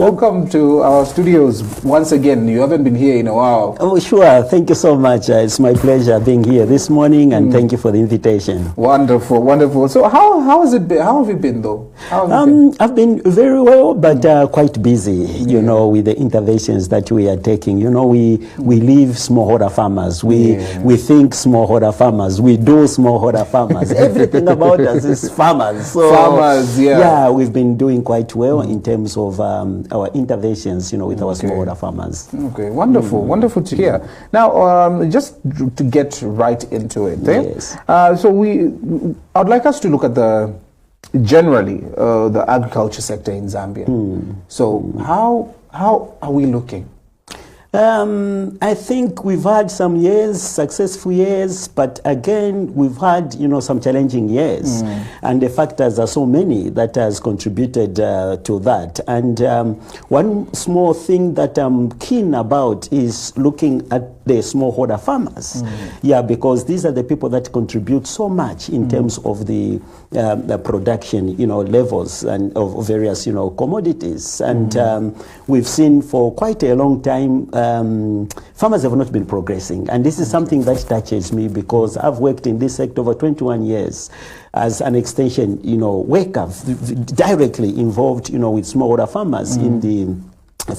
Welcome to our studios once again. You haven't been here in a while. Oh, sure. Thank you so much. It's my pleasure being here this morning, and thank you for the invitation. Wonderful, wonderful. So how has it been? How have you been, though? How have you been? I've been very well, but quite busy, you know, with the interventions that we are taking. You know, we live smallholder farmers. We think smallholder farmers. We do smallholder farmers. Everything about us is farmers. So, farmers, yeah, we've been doing quite well in terms of our interventions, you know, with our smallholder farmers. Okay, wonderful, wonderful to hear. Now, just to get right into it, Yes. So I'd like us to look at the agriculture sector in Zambia. So how are we looking? I think we've had some years, successful years, but again, we've had, you know, some challenging years. And the factors are so many that has contributed to that. And one small thing that I'm keen about is looking at the smallholder farmers. Yeah, because these are the people that contribute so much in terms of the production, you know, levels and of various, you know, commodities. And we've seen for quite a long time farmers have not been progressing, and this is something that touches me because I've worked in this sector over 21 years as an extension, you know, worker directly involved, you know, with smallholder farmers in the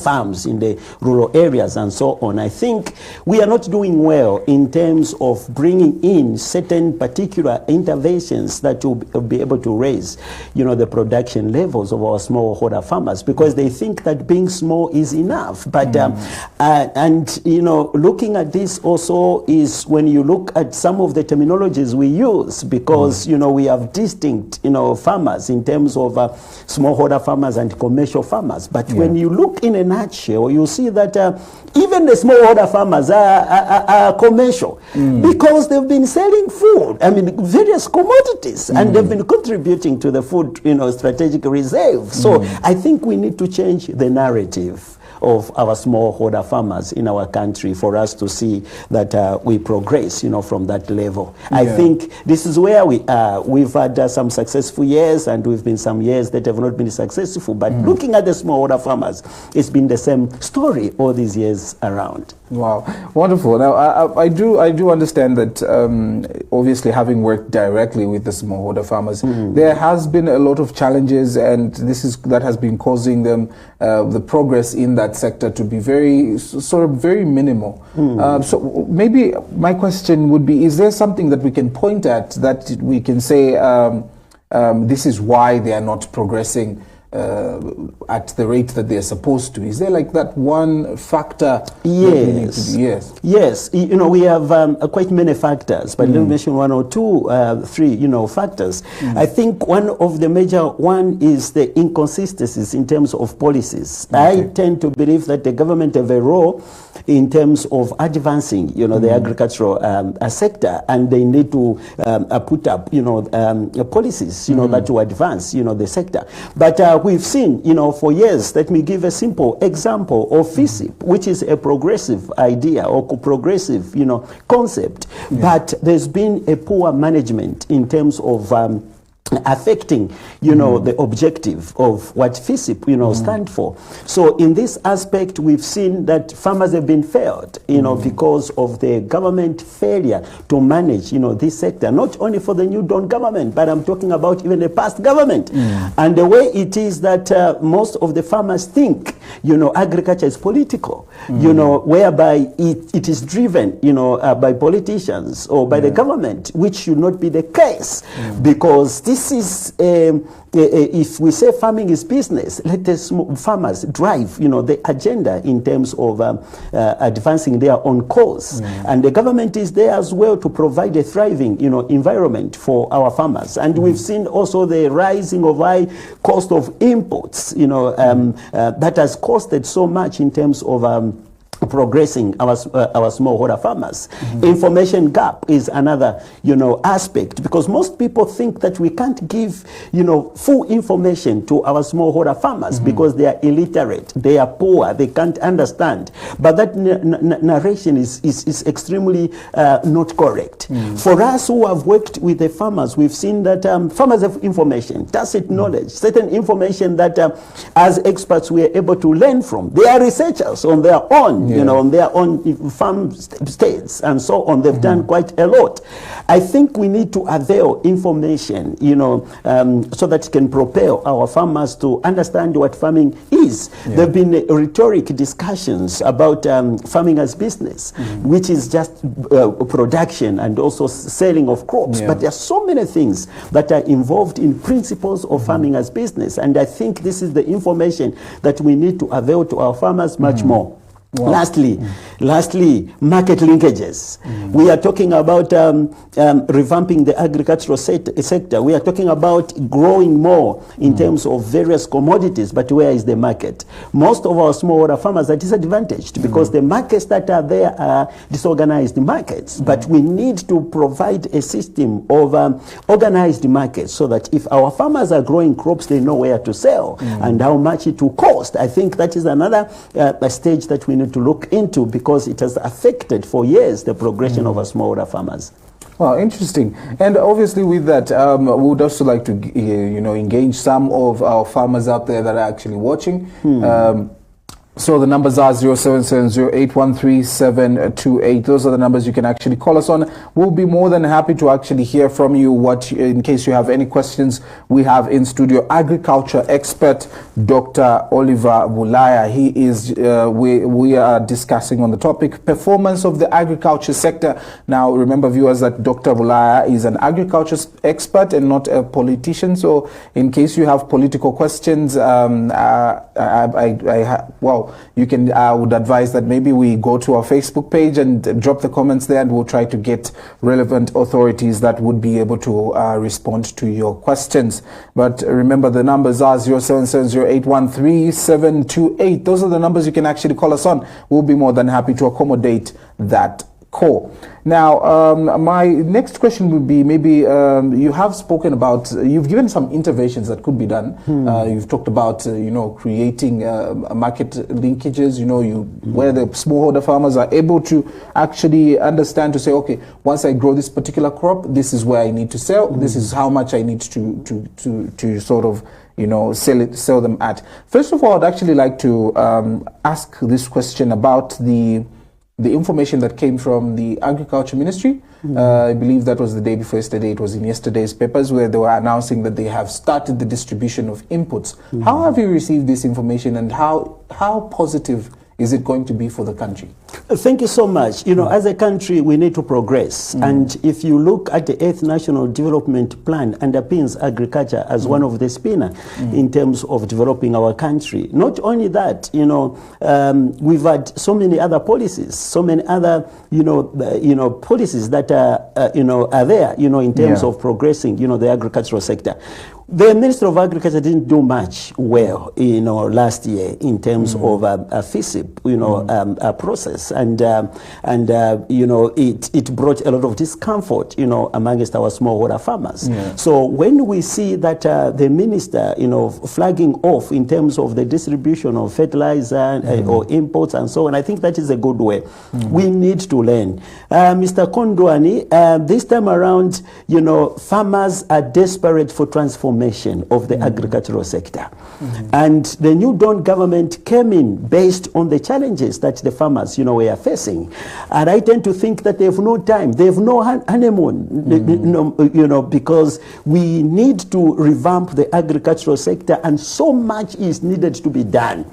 farms in the rural areas and so on. I think we are not doing well in terms of bringing in certain particular interventions that will be able to raise, you know, the production levels of our smallholder farmers, because they think that being small is enough. But and you know, looking at this also is when you look at some of the terminologies we use, because you know, we have distinct, you know, farmers in terms of smallholder farmers and commercial farmers. But when you look in a nutshell, you see that even the smallholder farmers are commercial because they've been selling food, I mean, various commodities, and they've been contributing to the food, you know, strategic reserve. So I think we need to change the narrative of our smallholder farmers in our country for us to see that we progress, you know, from that level. I think this is where we are. We've had some successful years, and we've been some years that have not been successful. But looking at the smallholder farmers, it's been the same story all these years around. Wow, wonderful. Now, I do understand that obviously, having worked directly with the smallholder farmers, there has been a lot of challenges, and that has been causing them the progress in that sector to be very minimal. So maybe my question would be: is there something that we can point at that we can say this is why they are not progressing at the rate that they're supposed to? Is there like that one factor? Yes. Yes. You know, we have quite many factors, but let me mention one or two, three, you know, factors. I think one of the major one is the inconsistencies in terms of policies. I tend to believe that the government have a role in terms of advancing, you know, the agricultural sector, and they need to put up, you know, policies, you know, that to advance, you know, the sector. But we've seen, you know, for years, let me give a simple example of FISIP, which is a progressive idea or progressive, you know, concept. But there's been a poor management in terms of affecting, you know, the objective of what FISIP, you know, stand for. So in this aspect, we've seen that farmers have been failed, you know, because of the government failure to manage, you know, this sector, not only for the new Dawn government, but I'm talking about even the past government. And the way it is that most of the farmers think, you know, agriculture is political, you know, whereby it is driven, you know, by politicians or by the government, which should not be the case, because this is, if we say farming is business, let the farmers drive, you know, the agenda in terms of advancing their own cause. And the government is there as well to provide a thriving, you know, environment for our farmers. And we've seen also the rising of high cost of imports, you know, that has costed so much in terms of progressing our smallholder farmers. Information gap is another, aspect, because most people think that we can't give, full information to our smallholder farmers because they are illiterate, they are poor, they can't understand. But that narration is extremely not correct. For us who have worked with the farmers, we've seen that farmers have information, tacit knowledge, certain information that as experts we are able to learn from. They are researchers on their own, on their own farm states and so on. They've done quite a lot. I think we need to avail information, so that it can propel our farmers to understand what farming is. There have been rhetoric discussions about farming as business, which is just production and also selling of crops. But there are so many things that are involved in principles of farming as business. And I think this is the information that we need to avail to our farmers much more. Wow. Lastly, market linkages. We are talking about revamping the agricultural sector. We are talking about growing more in terms of various commodities, but where is the market? Most of our smallholder farmers are disadvantaged because the markets that are there are disorganized markets. But we need to provide a system of organized markets so that if our farmers are growing crops, they know where to sell and how much it will cost. I think that is another stage that we need to look into, because it has affected for years the progression of our smallholder farmers. Well, interesting. And obviously with that, we would also like to, engage some of our farmers out there that are actually watching. So the numbers are 0770813728. Those are the numbers you can actually call us on. We'll be more than happy to actually hear from you. In case you have any questions, we have in studio agriculture expert Dr. Oliver Bulaya. He is. We are discussing on the topic performance of the agriculture sector. Now, remember, viewers, that Dr. Bulaya is an agriculture expert and not a politician. So, in case you have political questions, you can, I would advise that maybe we go to our Facebook page and drop the comments there, and we'll try to get relevant authorities that would be able to respond to your questions. But remember, the numbers are 0770813728. Those are the numbers you can actually call us on. We'll be more than happy to accommodate that call. Now, my next question would be, maybe you have spoken about, you've given some interventions that could be done. You've talked about, creating market linkages, where the smallholder farmers are able to actually understand, to say, okay, once I grow this particular crop, this is where I need to sell. This is how much I need to sort of, sell them at. First of all, I'd actually like to ask this question about the information that came from the Agriculture Ministry. I believe that was the day before yesterday. It was in yesterday's papers, where they were announcing that they have started the distribution of inputs. How have you received this information, and how positive is it going to be for the country? Thank you so much. As a country, we need to progress. And if you look at the 8th National Development Plan, underpins agriculture as one of the spinner in terms of developing our country. Not only that, we've had so many other policies, so many other, policies that are there, in terms of progressing, the agricultural sector. The Minister of Agriculture didn't do much well, last year in terms of a FISIP, a process, and it brought a lot of discomfort, amongst our smallholder farmers. So when we see that the minister, flagging off in terms of the distribution of fertilizer or imports and so on, I think that is a good way. We need to learn. Mr. Kondwani, this time around, farmers are desperate for transformation of the agricultural sector. And the New Dawn government came in based on the challenges that the farmers, were facing. And I tend to think that they have no time, they have no honeymoon, because we need to revamp the agricultural sector, and so much is needed to be done.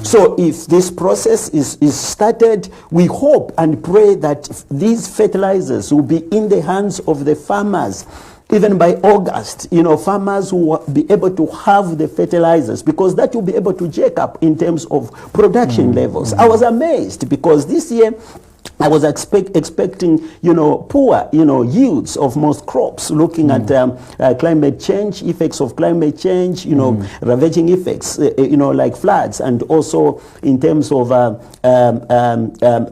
So if this process is started, we hope and pray that these fertilizers will be in the hands of the farmers. Even by August, farmers will be able to have the fertilizers, because that will be able to jack up in terms of production levels. I was amazed, because this year I was expecting, poor, yields of most crops, looking at climate change, effects of climate change, ravaging effects, like floods, and also in terms of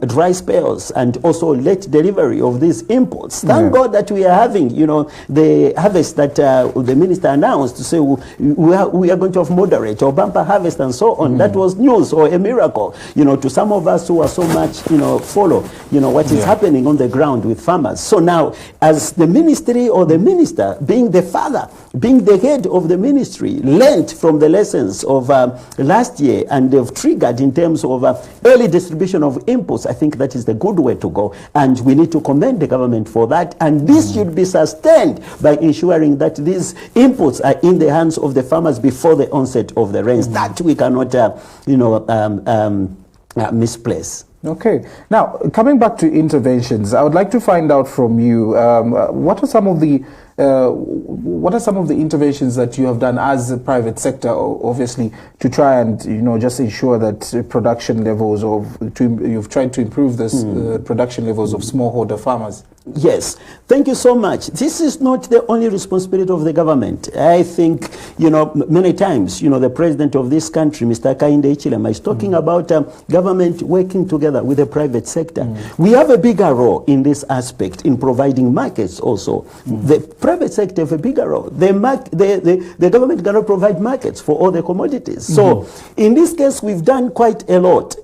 dry spells, and also late delivery of these imports. Thank God that we are having, the harvest that the minister announced to say we are going to have moderate or bumper harvest and so on. That was news or a miracle, to some of us who are so much, follow what is happening on the ground with farmers. So now, as the ministry or the minister, being the father, being the head of the ministry, learnt from the lessons of last year, and they've triggered in terms of early distribution of inputs, I think that is the good way to go. And we need to commend the government for that. And this should be sustained by ensuring that these inputs are in the hands of the farmers before the onset of the rains. That we cannot, misplace. Okay. Now, coming back to interventions, I would like to find out from you what are some of the interventions that you have done as a private sector, obviously, to try and just ensure that production levels you've tried to improve this production levels of smallholder farmers? Yes, thank you so much. This is not the only responsibility of the government. I think, many times, the president of this country, Mr. Hakainde Hichilema, is talking about government working together with the private sector. We have a bigger role in this aspect in providing markets also. The private sector have a bigger role. The government cannot provide markets for all the commodities. So in this case, we've done quite a lot.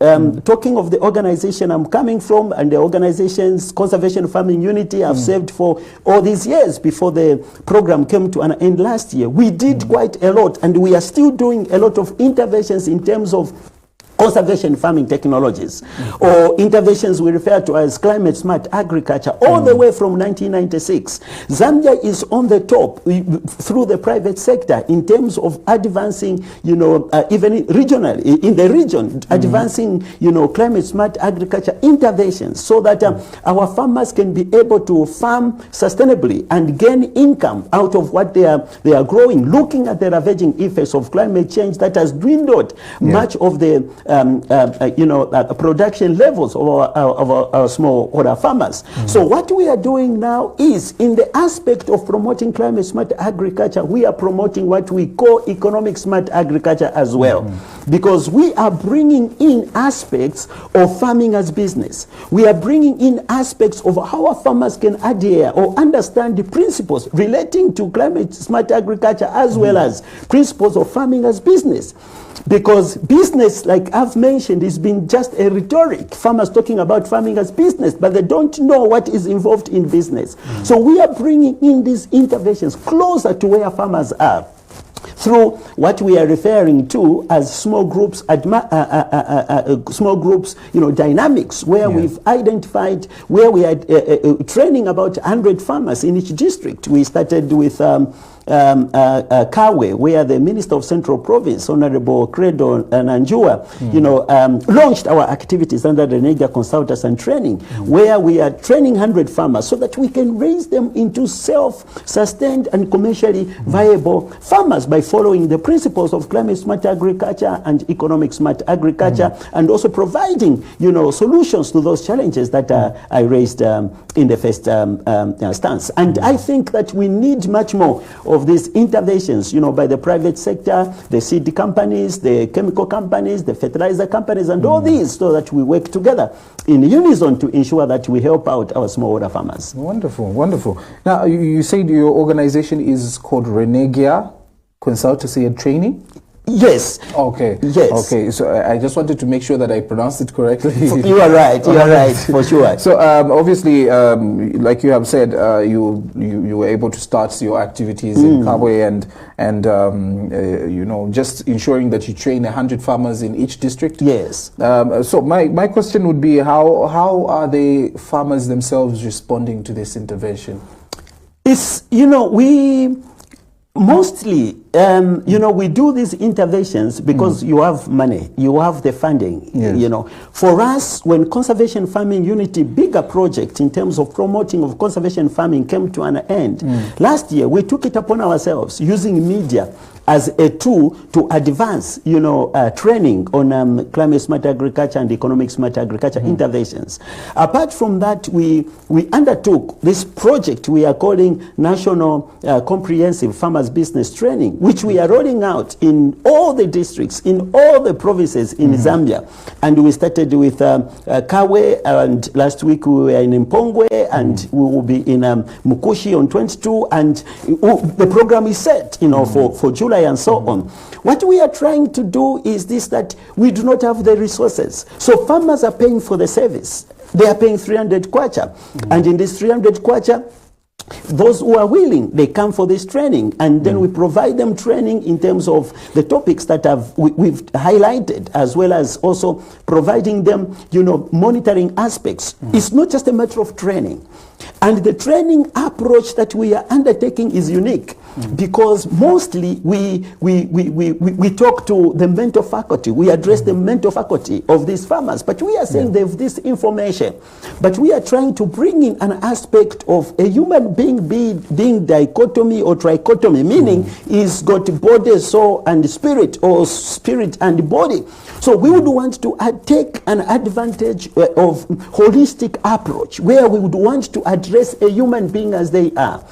Talking of the organization I'm coming from, and the organization's conservation farming unit, I've served for all these years before the program came to an end last year. We did quite a lot, and we are still doing a lot of interventions in terms of conservation farming technologies, or interventions we refer to as climate smart agriculture, all the way from 1996. Zambia is on the top through the private sector in terms of advancing, even regionally, in the region, advancing, climate smart agriculture interventions, so that our farmers can be able to farm sustainably and gain income out of what they are growing, looking at the ravaging effects of climate change that has dwindled much of the production levels of our smallholder farmers. So what we are doing now is, in the aspect of promoting climate smart agriculture, we are promoting what we call economic smart agriculture as well, because we are bringing in aspects of farming as business. We are bringing in aspects of how our farmers can adhere or understand the principles relating to climate smart agriculture, as well as principles of farming as business. Because business, like I've mentioned, has been just a rhetoric. Farmers talking about farming as business, but they don't know what is involved in business. So we are bringing in these interventions closer to where farmers are, through what we are referring to as small groups, dynamics, where we've identified, where we are training about 100 farmers in each district. We started with Kawe, where the Minister of Central Province, Honorable Credo Nanjua, launched our activities under the Niger Consultants and Training, where we are training 100 farmers so that we can raise them into self-sustained and commercially viable farmers by following the principles of climate smart agriculture and economic smart agriculture, and also providing, solutions to those challenges that I raised in the first stance. And I think that we need much more of these interventions, by the private sector, the seed companies, the chemical companies, the fertilizer companies, and all these, so that we work together in unison to ensure that we help out our smallholder farmers. Wonderful, wonderful. Now, you said your organization is called Renegia Consultancy and Training? Yes. Okay. Yes. Okay. So I just wanted to make sure that I pronounced it correctly. You are right. You are right, for sure. So obviously, like you have said, you were able to start your activities in Kabwe and just ensuring that you train 100 farmers in each district. Yes. So my question would be, how are the farmers themselves responding to this intervention? It's Mostly, you know, we do these interventions because you have money, you have the funding, Yes. you know. For us, when Conservation Farming Unity bigger project in terms of promoting of conservation farming came to an end, last year we took it upon ourselves using media as a tool to advance, you know, training on climate smart agriculture and economic smart agriculture interventions. Apart from that, we undertook this project we are calling National Comprehensive Farmers Business Training, which we are rolling out in all the districts, in all the provinces in Zambia. And we started with Kawe, and last week we were in Mpongwe, and we will be in Mukushi on 22, and the program is set, you know, for July and so on. What we are trying to do is this, that we do not have the resources. So farmers are paying for the service. They are paying 300 kwacha. And in this 300 kwacha, those who are willing, they come for this training, and then we provide them training in terms of the topics that we've highlighted, as well as also providing them, you know, monitoring aspects. It's not just a matter of training. And the training approach that we are undertaking is unique because mostly we talk to the mental faculty. We address the mental faculty of these farmers, but we are saying they have this information. But we are trying to bring in an aspect of a human being being dichotomy or trichotomy, meaning he's got body, soul, and spirit, or spirit and body. So we would want to take an advantage of holistic approach, where we would want to address a human being as they are.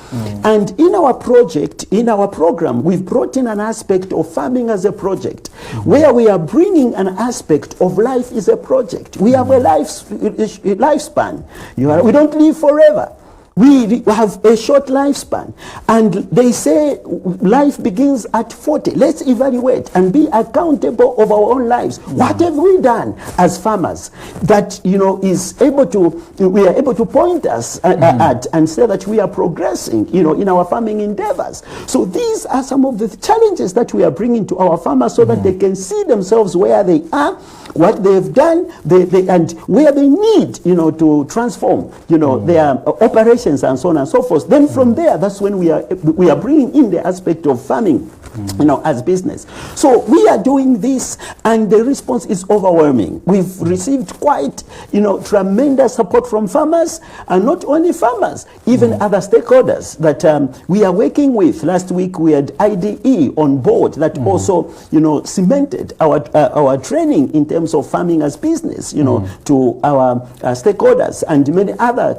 And in our project, in our program, we've brought in an aspect of farming as a project, where we are bringing an aspect of life is a project. We have a lifespan. We don't live forever. We have a short lifespan, and they say life begins at 40. Let's evaluate and be accountable of our own lives. What have we done as farmers that, you know, we are able to point us at and say that we are progressing, you know, in our farming endeavors. So these are some of the challenges that we are bringing to our farmers, so that they can see themselves where they are, what they've done, and where they need, you know, to transform, you know, their operations and so on and so forth. Then from there, that's when we are bringing in the aspect of farming, you know, as business. So we are doing this, and the response is overwhelming. We've received quite, you know, tremendous support from farmers, and not only farmers, even other stakeholders that we are working with. Last week we had IDE on board that also, you know, cemented our training in terms of farming as business, you know, to our stakeholders, and many other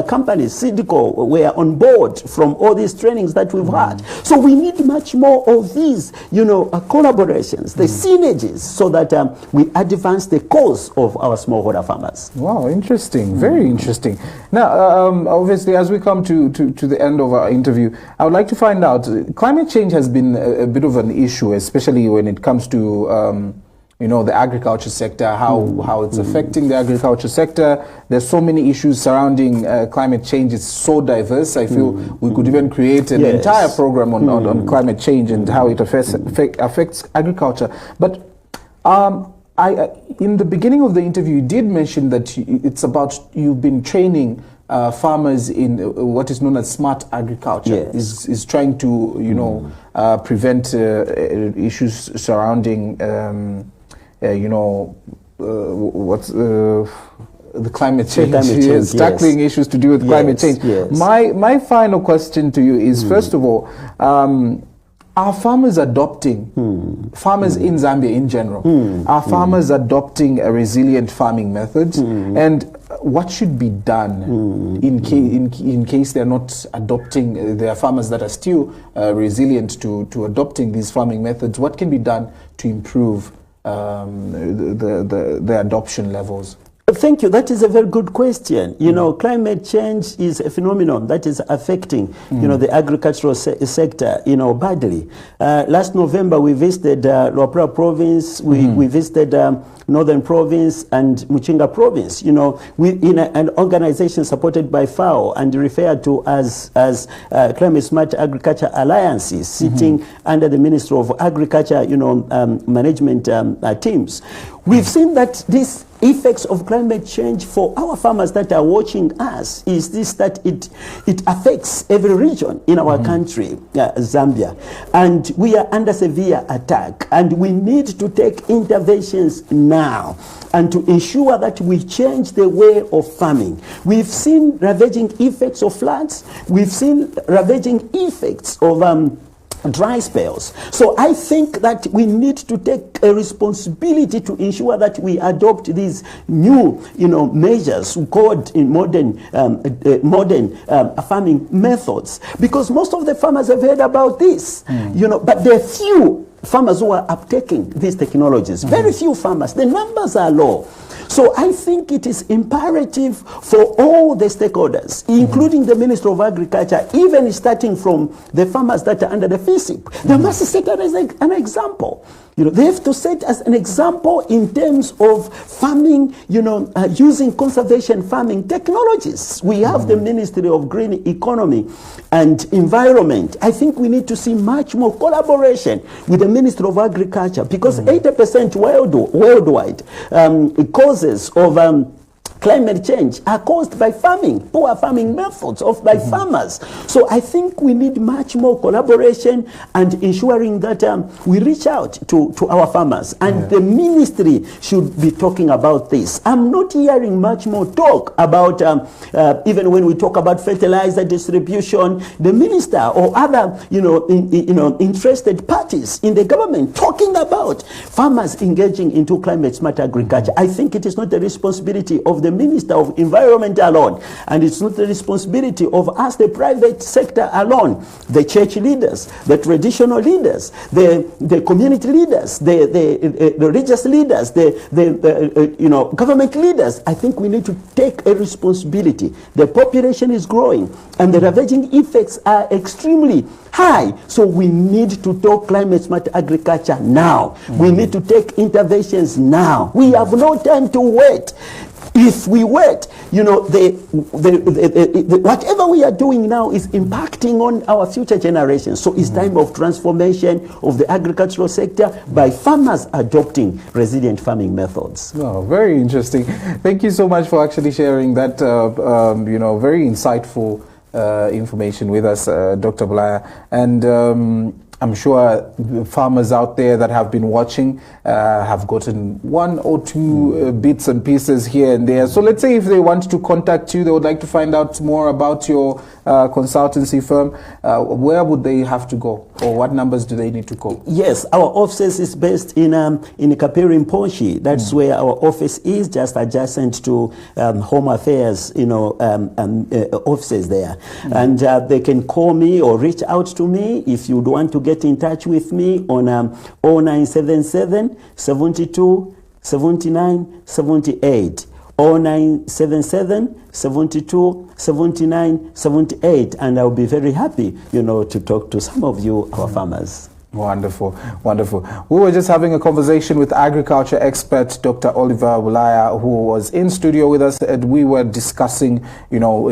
companies, CDCO, were on board from all these trainings that we've had. So we need much more of these, you know, collaborations, the synergies, so that we advance the cause of our smallholder farmers. Wow, interesting, very interesting. Now, obviously, as we come to the end of our interview, I would like to find out, climate change has been a bit of an issue, especially when it comes to you know, the agriculture sector, how it's affecting the agriculture sector. There's so many issues surrounding climate change. It's so diverse. I feel we could even create an entire program on climate change and how it affects agriculture. But in the beginning of the interview, you did mention that it's about, you've been training farmers in what is known as smart agriculture. Is trying to, you know, prevent issues surrounding you know, what's the climate change, tackling issues to do with climate change. My final question to you is, first of all, are farmers adopting, farmers in Zambia in general, are farmers adopting a resilient farming methods? And what should be done in case they're not adopting, there are farmers that are still resilient to adopting these farming methods? What can be done to improve the adoption levels? Thank you. That is a very good question. You know, climate change is a phenomenon that is affecting, you know, the agricultural sector, you know, badly. Last November, we visited Luapula province, we visited Northern Province and Muchinga Province, you know, in an organization supported by FAO and referred to as Climate Smart Agriculture Alliances, sitting under the Ministry of Agriculture, you know, management teams. We've seen that this effects of climate change for our farmers that are watching us is this, that it affects every region in our country, Zambia, and we are under severe attack, and we need to take interventions now and to ensure that we change the way of farming. We've seen ravaging effects of floods. We've seen ravaging effects of dry spells. So I think that we need to take a responsibility to ensure that we adopt these new, measures called in modern farming methods, because most of the farmers have heard about this, but there are few farmers who are uptaking these technologies. Very few farmers. The numbers are low. So I think it is imperative for all the stakeholders, including the Minister of Agriculture, even starting from the farmers that are under the FISIP. They must set as an example. They have to set as an example in terms of farming, using conservation farming technologies. We have the Ministry of Green Economy and Environment. I think we need to see much more collaboration with the Ministry of Agriculture, because 80% worldwide causes of climate change are caused by farming, poor farming methods by farmers. So I think we need much more collaboration and ensuring that we reach out to our farmers. And the ministry should be talking about this. I'm not hearing much more talk about, even when we talk about fertilizer distribution, the minister or other, interested parties in the government talking about farmers engaging into climate smart agriculture. I think it is not the responsibility of the Minister of Environment alone, and it's not the responsibility of us, the private sector alone, the church leaders, the traditional leaders, the community leaders, the religious leaders, the government leaders. I think we need to take a responsibility. The population is growing, and the ravaging effects are extremely high. So we need to talk climate smart agriculture now. We need to take interventions now. We have no time to wait. If we wait, whatever we are doing now is impacting on our future generations. So it's time of transformation of the agricultural sector by farmers adopting resilient farming methods. Oh, very interesting. Thank you so much for actually sharing that, very insightful information with us, Dr. Bulaya. And I'm sure farmers out there that have been watching have gotten one or two bits and pieces here and there. So let's say if they want to contact you, they would like to find out more about your consultancy firm, where would they have to go, or what numbers do they need to call? Yes, our office is based in Kapiri Mposhi. That's where our office is, just adjacent to Home Affairs, offices there. And they can call me or reach out to me if you'd want to get in touch with me on 0977 72 79 78. 0977 72 79 78, and I'll be very happy, to talk to some of you, our farmers. Wonderful, wonderful. We were just having a conversation with agriculture expert Dr. Oliver Bulaya, who was in studio with us, and we were discussing,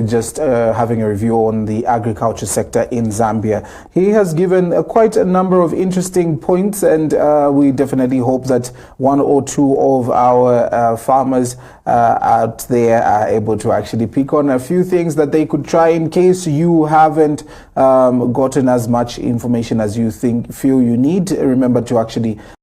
just having a review on the agriculture sector in Zambia. He has given quite a number of interesting points, and we definitely hope that one or two of our farmers out there are able to actually pick on a few things that they could try in case you haven't gotten as much information as you feel you need. Remember to actually